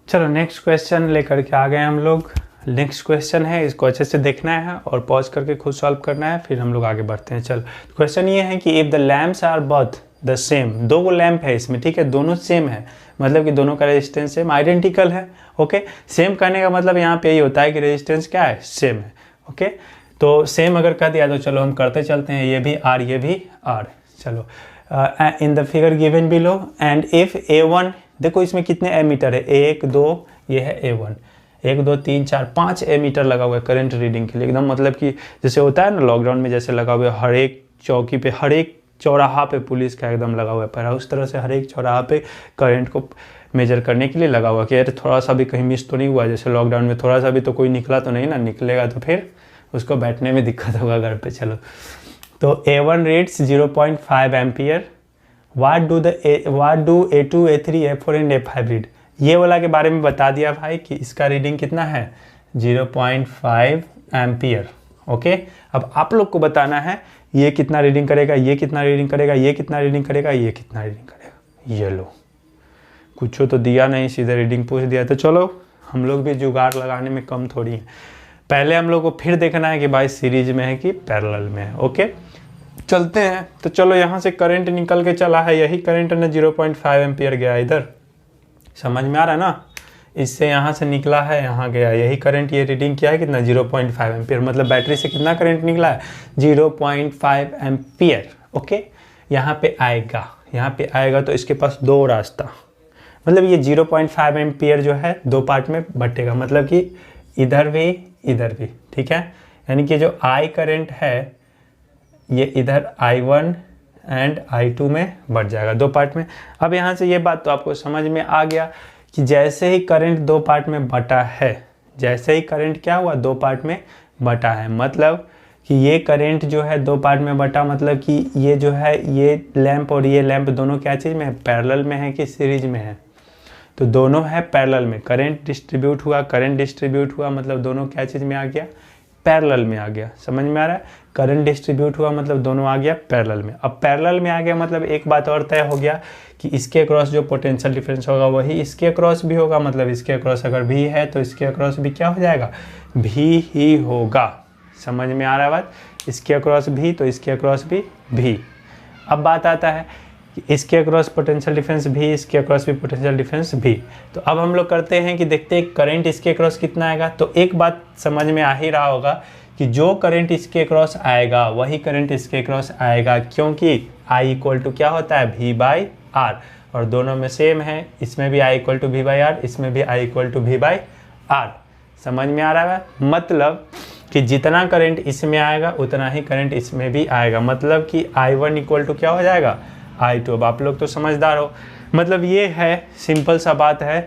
चलो नेक्स्ट क्वेश्चन लेकर के आ गए हम लोग। नेक्स्ट क्वेश्चन है, इसको अच्छे से देखना है और पॉज करके खुद सॉल्व करना है, फिर हम लोग आगे बढ़ते हैं। चलो क्वेश्चन ये है कि if the lamps are both the same, 2 lamp है इसमें, ठीक है, दोनों सेम है, मतलब कि दोनों का रेजिस्टेंस सेम आइडेंटिकल है। ओके, सेम कहने का मतलब यहाँ पे यही होता है कि रेजिस्टेंस क्या है, सेम है। ओके, तो सेम अगर कह दिया तो चलो हम करते चलते हैं, ये भी R ये भी R। चलो in the figure given below and if A1, देखो इसमें कितने एमीटर है, 1 2, ये है A1, 1 2 3 4 5 एमीटर लगा हुआ है करंट रीडिंग के लिए एकदम। मतलब कि जैसे होता है ना लॉकडाउन में जैसे लगा हुआ है, हर एक चौकी पे, हर एक चौराहा पे पुलिस का एकदम लगा हुआ है पर, उस तरह से हर एक चौराहा पे करंट को मेजर करने के लिए लगा हुआ कि अरे थोड़ा सा भी कहीं मिस तो नहीं हुआ। जैसे लॉकडाउन में थोड़ा सा भी तो कोई निकला तो नहीं ना, निकलेगा तो फिर उसको बैठने में दिक्कत होगा घर पे। चलो तो A1 reads 0.5 ampere, what do A2 A3 A4 and A5 read. ये वाला के बारे में बता दिया भाई कि इसका रीडिंग कितना है 0.5 एम्पियर। ओके, अब आप लोग को बताना है ये कितना रीडिंग करेगा, ये कितना रीडिंग करेगा, ये कितना रीडिंग करेगा, ये कितना रीडिंग करेगा। ये लो, कुछ तो दिया नहीं, सीधे रीडिंग पूछ दिया। तो चलो हम लोग भी जुगाड़ लगाने में कम थोड़ी है। पहले हम लोग को फिर देखना है कि भाई सीरीज में है कि पैरेलल में है। ओके, चलते हैं। तो चलो यहाँ से करंट निकल के चला है, यही करंट ना 0.5 एम्पियर गया इधर, समझ में आ रहा है ना। इससे यहाँ से निकला है, यहाँ गया, यही करंट, ये रीडिंग किया है कितना 0.5 एम्पियर। मतलब बैटरी से कितना करंट निकला है 0.5 एम्पियर। ओके, यहाँ पे आएगा, यहाँ पे आएगा तो इसके पास 2 रास्ता, मतलब ये 0.5 एम्पियर जो है 2 पार्ट में बटेगा, मतलब कि इधर भी इधर भी, ठीक है। यानी कि जो I करंट है ये इधर I1 एंड I2 में बढ़ जाएगा 2 पार्ट में। अब यहाँ से ये बात तो आपको समझ में आ गया कि जैसे ही करंट 2 पार्ट में बटा है, जैसे ही करंट क्या हुआ 2 पार्ट में बटा है, मतलब कि ये करंट जो है 2 पार्ट में बटा, मतलब कि ये जो है ये लैंप और ये लैंप दोनों क्या चीज़ में है, पैरेलल में है कि सीरीज में है। तो दोनों है पैरेलल में, करंट डिस्ट्रीब्यूट हुआ, मतलब दोनों क्या चीज़ में आ गया, पैरेलल में आ गया। समझ में आ रहा है, करंट डिस्ट्रीब्यूट हुआ मतलब दोनों आ गया पैरेलल में। अब पैरेलल में आ गया मतलब एक बात और तय हो गया कि इसके अक्रॉस जो पोटेंशियल डिफरेंस होगा वही इसके अक्रॉस भी होगा, मतलब इसके अक्रॉस अगर भी है तो इसके अक्रॉस भी क्या हो जाएगा, भी ही होगा। समझ में आ रहा है बात, इसके अक्रॉस भी तो इसके अक्रॉस भी। अब बात आता है कि इसके अक्रॉस पोटेंशियल डिफरेंस भी, इसके अक्रॉस भी पोटेंशियल डिफरेंस भी। तो अब हम लोग करते हैं कि देखते हैं करंट इसके अक्रॉस कितना आएगा। तो एक बात समझ में आ ही रहा होगा कि जो करंट इसके क्रॉस आएगा वही करंट इसके क्रॉस आएगा, क्योंकि I इक्वल टू क्या होता है V बाई आर, और दोनों में सेम है, इसमें भी I equal to V by R, इसमें भी I equal to V by R. समझ में आ रहा है? मतलब कि जितना करंट इसमें आएगा उतना ही करंट इसमें भी आएगा, मतलब कि I1 इक्वल टू क्या हो जाएगा I2। अब आप लोग तो समझदार हो, मतलब ये है, सिंपल सा बात है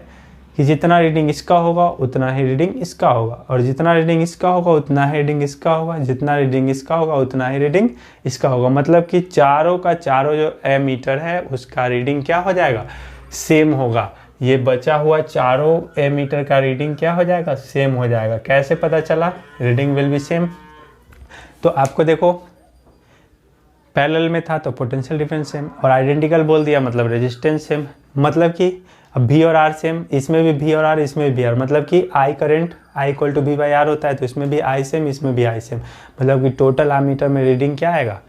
कि जितना रीडिंग इसका होगा उतना ही रीडिंग इसका होगा, और जितना रीडिंग इसका होगा उतना ही रीडिंग इसका होगा, जितना रीडिंग इसका होगा उतना ही रीडिंग इसका होगा। मतलब कि चारों का चारों जो एमीटर है उसका रीडिंग क्या हो जाएगा, सेम होगा। ये बचा हुआ चारों एमीटर का रीडिंग क्या हो जाएगा, सेम हो जाएगा। कैसे पता चला? Reading will be same. तो आपको देखो पैरेलल में था तो पोटेंशियल डिफरेंस सेम, और आइडेंटिकल बोल दिया मतलब रेजिस्टेंस सेम। मतलब कि अब V और R सेम, इसमें भी V और R, इसमें भी R, मतलब कि I current I equal to V by R होता है, तो इसमें भी I सेम, इसमें भी I सेम, मतलब कि टोटल एमीटर में रीडिंग क्या आएगा,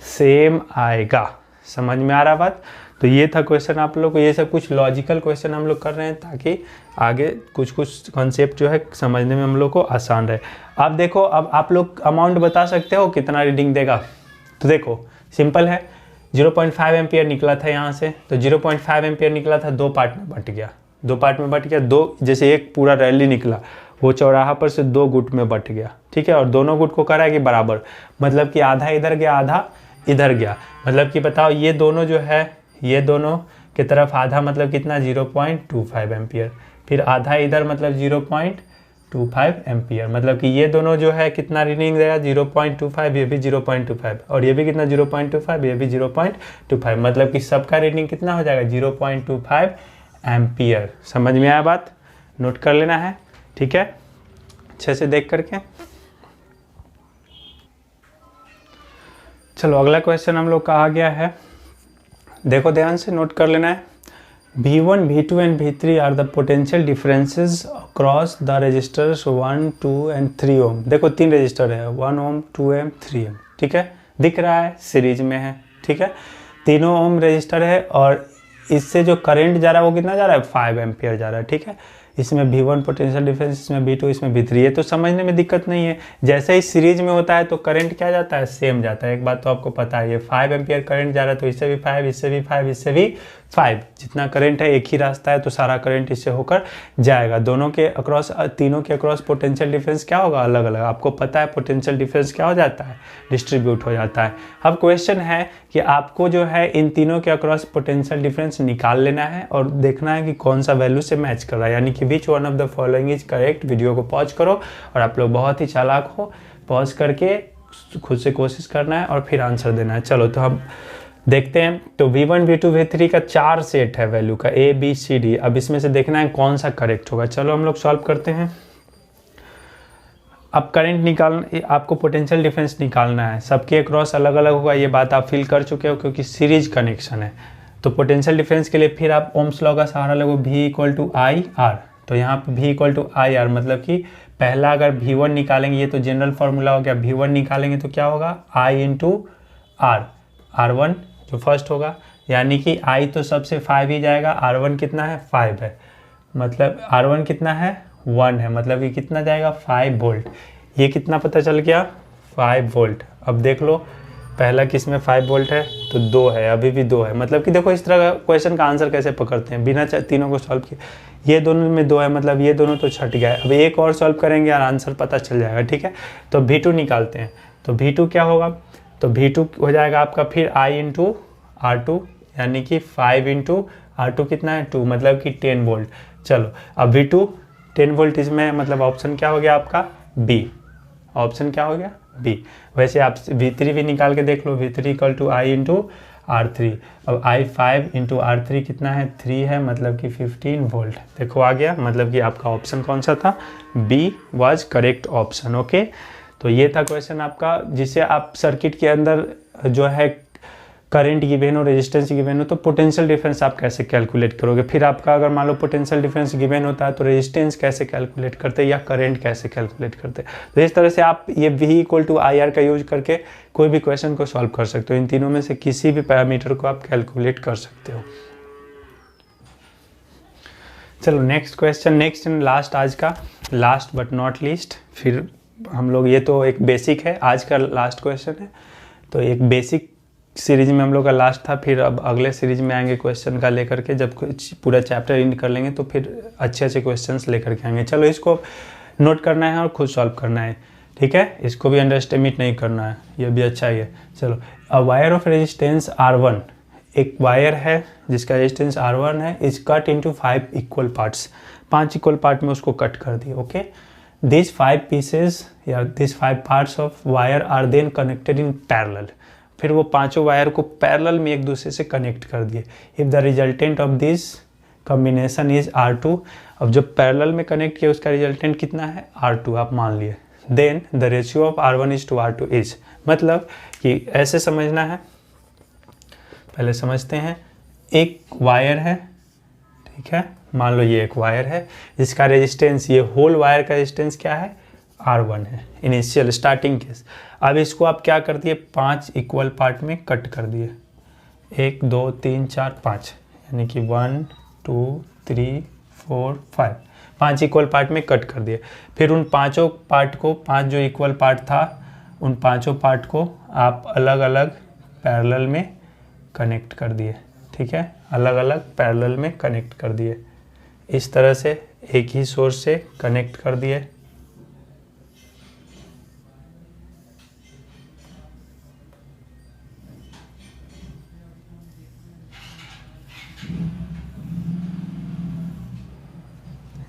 सेम आएगा। समझ में आ रहा बात? तो ये था क्वेश्चन आप लोग को। ये सब कुछ लॉजिकल क्वेश्चन हम लोग कर रहे हैं ताकि आगे कुछ कुछ कॉन्सेप्ट जो है समझने में हम लोग को आसान रहे। अब देखो, अब आप लोग अमाउंट बता सकते हो कितना रीडिंग देगा। तो देखो सिंपल है, 0.5 एम्पियर निकला था यहाँ से, तो 0.5 एम्पियर निकला था, दो पार्ट में बट गया, दो पार्ट में बट गया, दो जैसे एक पूरा रैली निकला, वो चौराहा पर से दो गुट में बट गया, ठीक है, और दोनों गुट को कराएगी बराबर, मतलब कि आधा इधर गया आधा इधर गया। मतलब कि बताओ ये दोनों जो है, ये दोनों की तरफ आधा मतलब कितना, 0.25 एम्पियर, फिर आधा इधर मतलब 0.25 एम्पियर, मतलब कि ये दोनों जो है कितना रीडिंग देगा, 0.25, ये भी 0.25, और ये भी कितना 0.25, ये भी 0.25, मतलब कि सबका रीडिंग कितना हो जाएगा, 0.25 एम्पियर। समझ में आया बात? नोट कर लेना है, ठीक है, अच्छे से देख करके। चलो अगला क्वेश्चन हम लोग का आ गया है, देखो ध्यान से नोट कर लेना है। V1, V2 and V3 are the potential differences across the resistors 1, 2 and 3 ohm। देखो तीन रजिस्टर है, 1 ohm, 2 ohm, 3 ohm, ठीक है, दिख रहा है, सीरीज में है, ठीक है, तीनों ओम रजिस्टर है, और इससे जो करंट जा रहा है वो कितना जा रहा है, 5 एम्पियर जा रहा है, ठीक है। इसमें V1 पोटेंशियल डिफरेंस, इसमें V2, इसमें V3, ये तो समझने में दिक्कत नहीं है। जैसे ही सीरीज में होता है तो करंट क्या जाता है, सेम जाता है। एक बात तो आपको पता है, ये 5 एम्पियर करंट जा रहा है तो इससे भी 5, इससे भी 5, इससे भी 5, जितना करंट है एक ही रास्ता है तो सारा करंट इससे होकर जाएगा। दोनों के अक्रॉस, तीनों के अक्रॉस पोटेंशियल डिफरेंस क्या होगा, अलग अलग। आपको पता है पोटेंशियल डिफरेंस क्या हो जाता है, डिस्ट्रीब्यूट हो जाता है। अब क्वेश्चन है कि आपको जो है इन तीनों के अक्रॉस पोटेंशियल डिफरेंस निकाल लेना है और देखना है कि कौन सा वैल्यू से मैच कर रहा है, यानी कि which one of the following is correct. Video को पॉज करो, और आप लोग बहुत ही चालाक हो, पॉज करके खुद से कोशिश करना है और फिर आंसर देना है। चलो तो हम देखते हैं। तो V1, V2, V3 का 4 सेट है वैल्यू का, A, B, C, D। अब इसमें से देखना है कौन सा करेक्ट होगा। चलो हम लोग सॉल्व करते हैं। अब करंट निकालना, आपको पोटेंशियल डिफरेंस निकालना है, सबके अक्रॉस अलग अलग होगा, ये बात आप फील कर चुके हो क्योंकि सीरीज कनेक्शन है। तो पोटेंशियल डिफरेंस के लिए फिर आप ओम्स लॉ का सहारा लगो, V equal to I R. तो यहाँ पर V equal to I R, मतलब कि पहला अगर V1 निकालेंगे, ये तो जनरल फार्मूला हो गया, V1 निकालेंगे तो क्या होगा, I इंटू आर, R1 जो फर्स्ट होगा, यानी कि I तो सबसे 5 ही जाएगा, R1 कितना है, 5 है, मतलब R1 कितना है, 1 है, मतलब कि कितना जाएगा, 5 वोल्ट। ये कितना पता चल गया, 5 वोल्ट। अब देख लो पहला किस में 5 वोल्ट है, तो 2 है, अभी भी 2 है। मतलब कि देखो इस तरह का क्वेश्चन का आंसर कैसे पकड़ते हैं बिना तीनों को सॉल्व किए। ये दोनों में 2 है, मतलब ये दोनों तो छट गया है। अब एक और सॉल्व करेंगे और आंसर पता चल जाएगा, ठीक है। तो V2 निकालते हैं, तो V2 क्या होगा, तो V2 हो जाएगा आपका फिर I इंटू R2, यानी कि 5 इंटू R2 कितना है, 2, मतलब कि 10 वोल्ट। चलो अब V2 10 वोल्ट, इसमें मतलब ऑप्शन क्या हो गया आपका, B। ऑप्शन क्या हो गया, B। वैसे आप V3 भी निकाल के देख लो, V3 equal to I into R3। अब I 5 इंटू R3 कितना है, 3 है, मतलब कि 15 वोल्ट। देखो आ गया, मतलब कि आपका ऑप्शन कौन सा था, B was correct option. Okay, तो ये था क्वेश्चन आपका, जिससे आप सर्किट के अंदर जो है करंट गिवन हो, रेजिस्टेंस गिवन हो, तो पोटेंशियल डिफरेंस आप कैसे कैलकुलेट करोगे। फिर आपका अगर मान लो पोटेंशियल डिफरेंस गिवन होता है तो रेजिस्टेंस कैसे कैलकुलेट करते या करंट कैसे कैलकुलेट करते। तो इस तरह से आप ये V equal to I R का यूज करके कोई भी क्वेश्चन को सॉल्व कर सकते हो। इन तीनों में से किसी भी पैरामीटर को आप कैलकुलेट कर सकते हो। चलो next question, next and last, आज का लास्ट बट नॉट लीस्ट, फिर हम लोग, ये तो एक बेसिक है, आज का लास्ट क्वेश्चन है, तो एक बेसिक सीरीज में हम लोग का लास्ट था। फिर अब अगले सीरीज में आएंगे क्वेश्चन का लेकर के, जब पूरा चैप्टर एंड कर लेंगे तो फिर अच्छे अच्छे क्वेश्चंस लेकर के आएंगे। चलो इसको नोट करना है और खुद सॉल्व करना है, ठीक है, इसको भी अंडरस्टिमेट नहीं करना है, ये भी अच्छा ही है। चलो, a wire of resistance R1, एक वायर है जिसका रेजिस्टेंस R1 है, is cut into 5 equal parts, 5 equal part में उसको कट कर दिए। ओके, दिस 5 पीसेस या this 5 parts of wire are then connected in parallel, फिर वो पांचों वायर को पैरेलल में एक दूसरे से कनेक्ट कर दिए। If the resultant of this combination is R2, अब जब पैरेलल में कनेक्ट किया उसका रिजल्टेंट कितना है R2, आप मान लिए। Then the ratio of R1 is to R2 is, मतलब कि ऐसे समझना है, पहले समझते हैं। एक वायर है, ठीक है, मान लो ये एक वायर है जिसका रेजिस्टेंस, ये होल वायर का रेजिस्टेंस क्या है, R1 है, इनिशियल स्टार्टिंग केस। अब इसको आप क्या कर दिए, 5 इक्वल पार्ट में कट कर दिए, 1 2 3 4 5, यानी कि 1 2 3 4 5, 5 इक्वल पार्ट में कट कर दिए। फिर उन पांचों पार्ट को, 5 जो इक्वल पार्ट था, उन पांचों पार्ट को आप अलग अलग पैरेलल में कनेक्ट कर दिए, ठीक है, अलग अलग पैरेलल में कनेक्ट कर दिए। इस तरह से एक ही सोर्स से कनेक्ट कर दिए।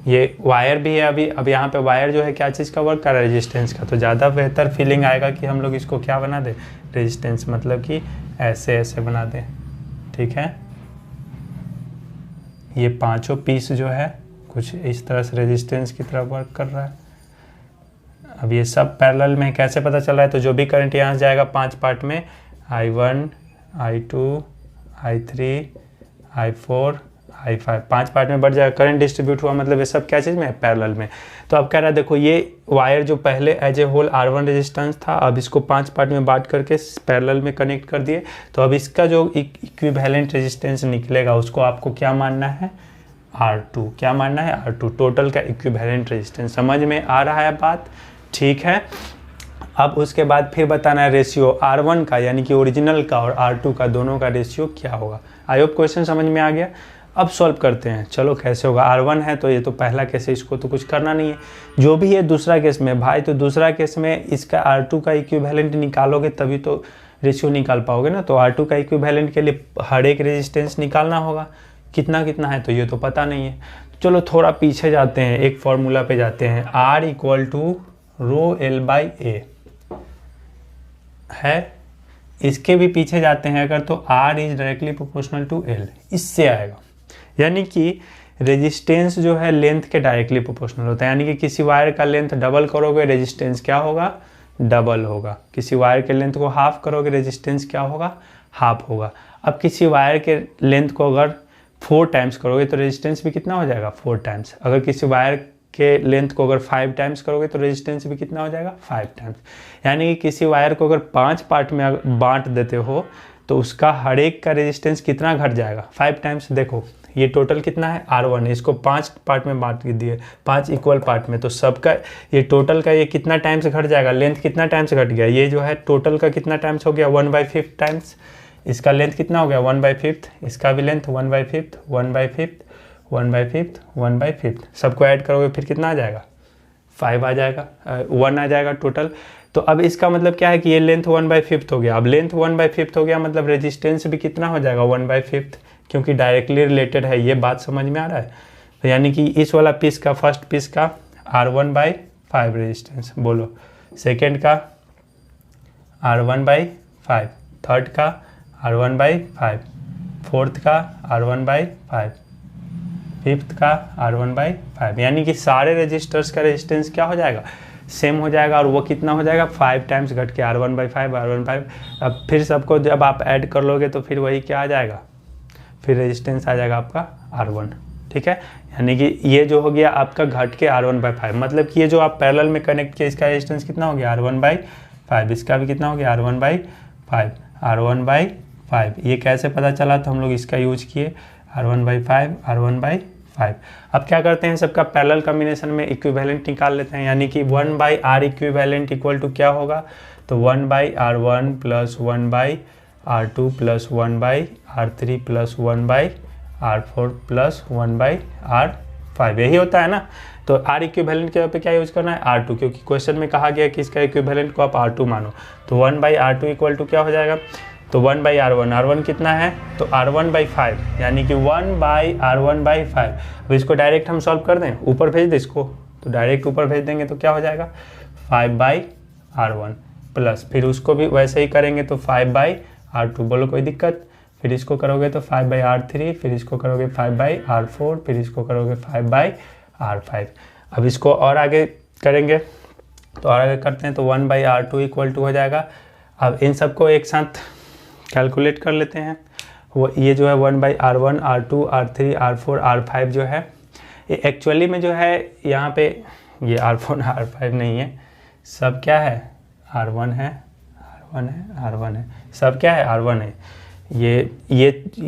ये वायर भी है, अब यहाँ पे वायर जो है क्या चीज़ का वर्क कर रहा है, रेजिस्टेंस का, तो ज़्यादा बेहतर फीलिंग आएगा कि हम लोग इसको क्या बना दें, रेजिस्टेंस, मतलब कि ऐसे ऐसे बना दें, ठीक है। ये पांचों पीस जो है कुछ इस तरह से रेजिस्टेंस की तरह वर्क कर रहा है। अब ये सब पैरेलल में कैसे पता चल रहा है, तो जो भी करंट यहाँ से जाएगा 5 पार्ट में, I1 I2 I3 I4 I5, 5 part में बढ़ जाएगा, करंट डिस्ट्रीब्यूट हुआ, मतलब ये सब क्या चीज़ में है, पैरेलल में। तो अब कह रहा है, देखो ये वायर जो पहले as a whole R1 resistance था, अब इसको 5 पार्ट में बांट करके पैरेलल में कनेक्ट कर दिए, तो अब इसका जो इक्विवेलेंट रेजिस्टेंस निकलेगा उसको आपको क्या मानना है, R2, क्या मानना है, R2, टोटल का इक्विवेलेंट रेजिस्टेंस। समझ में आ रहा है बात, ठीक है। अब उसके बाद फिर बताना है रेशियो R1 का, यानी कि ओरिजिनल का, और R2 का, दोनों का रेशियो क्या होगा। आई होप क्वेश्चन समझ में आ गया। अब सॉल्व करते हैं, चलो कैसे होगा। R1 है तो ये तो पहला केस है, इसको तो कुछ करना नहीं है। जो भी है दूसरा केस में भाई, तो दूसरा केस में इसका R2 का इक्विवेलेंट निकालोगे तभी तो रेशियो निकाल पाओगे ना। तो R2 का इक्विवेलेंट के लिए हर एक रेजिस्टेंस निकालना होगा, कितना कितना है, तो ये तो पता नहीं है। चलो थोड़ा पीछे जाते हैं, एक फॉर्मूला पे जाते हैं, R इक्वल टू ρL/A है, इसके भी पीछे जाते हैं अगर, तो R is directly proportional to L, इससे आएगा। यानी कि रेजिस्टेंस जो है लेंथ के डायरेक्टली प्रोपोर्शनल होता है, यानी कि किसी वायर का लेंथ डबल करोगे रेजिस्टेंस क्या होगा, डबल होगा। किसी वायर के लेंथ को हाफ करोगे रेजिस्टेंस क्या होगा, हाफ होगा। अब किसी वायर के लेंथ को अगर 4 टाइम्स करोगे तो रेजिस्टेंस भी कितना हो जाएगा, 4 टाइम्स। अगर किसी वायर के लेंथ को अगर 5 टाइम्स करोगे तो रेजिस्टेंस भी कितना हो जाएगा, 5 टाइम्स। यानी कि किसी वायर को अगर 5 पार्ट में बांट देते हो तो उसका हर एक का रेजिस्टेंस कितना घट जाएगा, 5 टाइम्स। देखो ये टोटल कितना है, R1 है, इसको 5 पार्ट में बांट दिए, 5 इक्वल पार्ट में, तो सबका ये टोटल का ये कितना टाइम्स घट जाएगा, लेंथ कितना टाइम्स घट गया, ये जो है टोटल का कितना टाइम्स हो गया, 1/5 टाइम्स। इसका लेंथ कितना हो गया, 1/5, इसका भी लेंथ 1/5 1/5 1/5 1/5, सबको ऐड करोगे फिर कितना आ जाएगा, 5 आ जाएगा, 1 आ जाएगा टोटल। तो अब इसका मतलब क्या है कि ये लेंथ 1/5 हो गया। अब लेंथ 1/5 हो गया मतलब रेजिस्टेंस भी कितना हो जाएगा, 1/5, क्योंकि डायरेक्टली रिलेटेड है। ये बात समझ में आ रहा है। तो यानी कि इस वाला पीस का, फर्स्ट पीस का R1/5 रेजिस्टेंस, बोलो, सेकेंड का R1/5, थर्ड का R1/5, फोर्थ का R1/5, फिफ्थ का R1/5, यानी कि सारे रजिस्टर्स का रेजिस्टेंस क्या हो जाएगा, सेम हो जाएगा। और वो कितना हो जाएगा, 5 टाइम्स घट के R1/5। अब फिर सबको जब आप ऐड कर लोगे तो फिर वही क्या आ जाएगा, फिर रेजिस्टेंस आ जाएगा आपका R1, ठीक है। यानी कि ये जो हो गया आपका घट के R1/5, मतलब कि ये जो आप पैरेलल में कनेक्ट किया इसका रेजिस्टेंस कितना हो गया, R1/5, इसका भी कितना हो गया, R1/5। ये कैसे पता चला, तो हम लोग इसका यूज किए, R1/5 5। अब क्या करते हैं, सबका पैरेलल कॉम्बिनेशन में इक्विवेलेंट निकाल लेते हैं, यानी कि 1/r इक्विवेलेंट इक्वल टू क्या होगा, तो 1/r1 plus 1/r2 plus 1/r3 plus 1/r4 plus 1/r5, यही होता है ना। तो r इक्विवेलेंट के पे क्या यूज करना है, r2, क्योंकि क्वेश्चन में कहा गया कि इसका इक्विवेलेंट को आप r2 मानो। तो 1/r2 इक्वल टू क्या हो जाएगा, तो 1/r1, r1 कितना है, तो r1/5, यानी कि 1/r1/5। अब इसको डायरेक्ट हम सॉल्व कर दें, ऊपर भेज दें इसको, तो डायरेक्ट ऊपर भेज देंगे तो क्या हो जाएगा 5/r1 प्लस, फिर उसको भी वैसे ही करेंगे तो 5/r2, बोलो कोई दिक्कत, फिर इसको करोगे तो 5/r3, फिर इसको करोगे 5/r4, फिर इसको करोगे 5/r5। अब इसको और आगे करेंगे, तो और आगे करते हैं तो 1/r2 इक्वल टू हो जाएगा। अब इन सबको एक साथ कैलकुलेट कर लेते हैं। वो ये जो है 1/r1, r2, r3, r4, r5 जो है, ये एक्चुअली में जो है यहाँ पे ये r4 r5 नहीं है, सब क्या है r1 है, r1 है, r1 है, सब क्या है r1 है। ये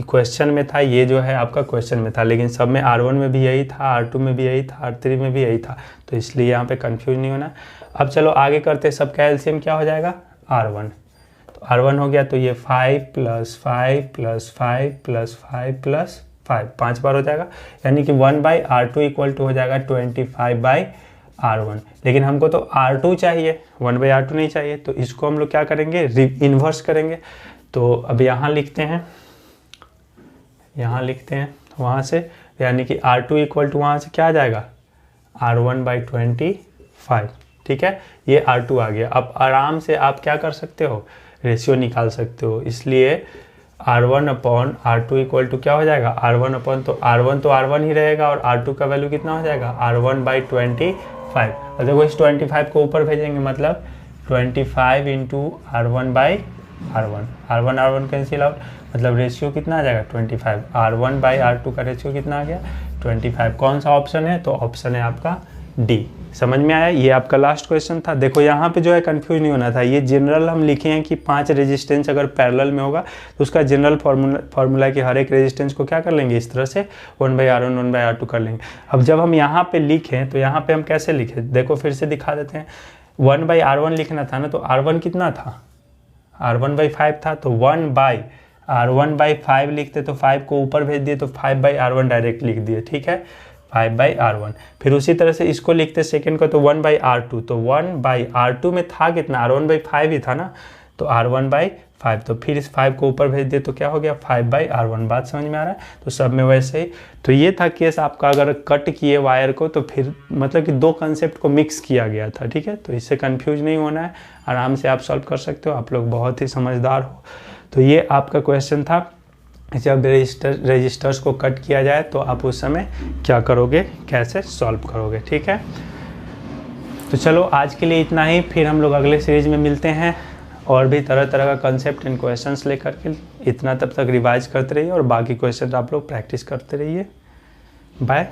क्वेश्चन में था, ये जो है आपका क्वेश्चन में था, लेकिन सब में r1 में भी यही था, r2 में भी यही था, r3 में भी यही था, तो इसलिए यहाँ पे कंफ्यूज नहीं होना। अब चलो आगे करते, सबका एलसीएम क्या हो जाएगा r1, तो r1 हो गया, तो ये 5 + 5 + 5 + 5 + 5 5 बार हो जाएगा, यानी कि 1/r2 इक्वल टू हो जाएगा 25/r1। लेकिन हमको तो r2 चाहिए, 1/r2 नहीं चाहिए, तो इसको हम लोग क्या करेंगे, इन्वर्स करेंगे। तो अब यहाँ लिखते हैं वहाँ से, यानी कि r2 इक्वल टू वहाँ से क्या आ जाएगा r1/25, ठीक है, ये r2 आ गया। अब आराम से आप क्या कर सकते हो, रेशियो निकाल सकते हो, इसलिए r1/r2 इक्वल टू क्या हो जाएगा r1 तो r1 ही रहेगा, और r2 का वैल्यू कितना हो जाएगा r1/25। और देखो इस 25 को ऊपर भेजेंगे, मतलब 25 × r1 कैंसिल आउट, मतलब रेशियो कितना आ जाएगा 25, r1/r2 का रेशियो कितना आ गया 25। कौन सा ऑप्शन है, तो ऑप्शन है आपका डी। समझ में आया, ये आपका लास्ट क्वेश्चन था। देखो यहाँ पे जो है कंफ्यूज नहीं होना था, ये जनरल हम लिखे हैं कि 5 रेजिस्टेंस अगर पैरेलल में होगा तो उसका जनरल फार्मूला कि हर एक रेजिस्टेंस को क्या कर लेंगे, इस तरह से 1/r1 1/r2 कर लेंगे। अब जब हम यहाँ पे लिखें तो यहाँ पे हम कैसे लिखें, देखो फिर से दिखा देते हैं। 1/r1 लिखना था ना, तो r1 कितना था, r1/5 था, तो 1/r1/5 लिखते, तो 5 को ऊपर भेज दिए तो 5/r1 डायरेक्ट लिख दिए, ठीक है, 5/r1। फिर उसी तरह से इसको लिखते सेकंड को, तो 1/r2, तो 1/r2 में था कितना, r1/5 ही था ना, तो r1/5, तो फिर इस 5 को ऊपर भेज दिए तो क्या हो गया 5/r1। बात समझ में आ रहा है, तो सब में वैसे ही। तो ये था केस आपका, अगर कट किए वायर को तो फिर मतलब कि दो कंसेप्ट को मिक्स किया गया था, ठीक है, तो इससे कंफ्यूज नहीं होना है, आराम से आप सॉल्व कर सकते हो, आप लोग बहुत ही समझदार हो। तो ये आपका क्वेश्चन था, जब रजिस्टर्स को कट किया जाए तो आप उस समय क्या करोगे, कैसे सॉल्व करोगे, ठीक है। तो चलो आज के लिए इतना ही, फिर हम लोग अगले सीरीज में मिलते हैं और भी तरह तरह का कंसेप्ट एंड क्वेश्चंस लेकर के। इतना तब तक रिवाइज करते रहिए और बाकी क्वेश्चन आप लोग प्रैक्टिस करते रहिए। बाय।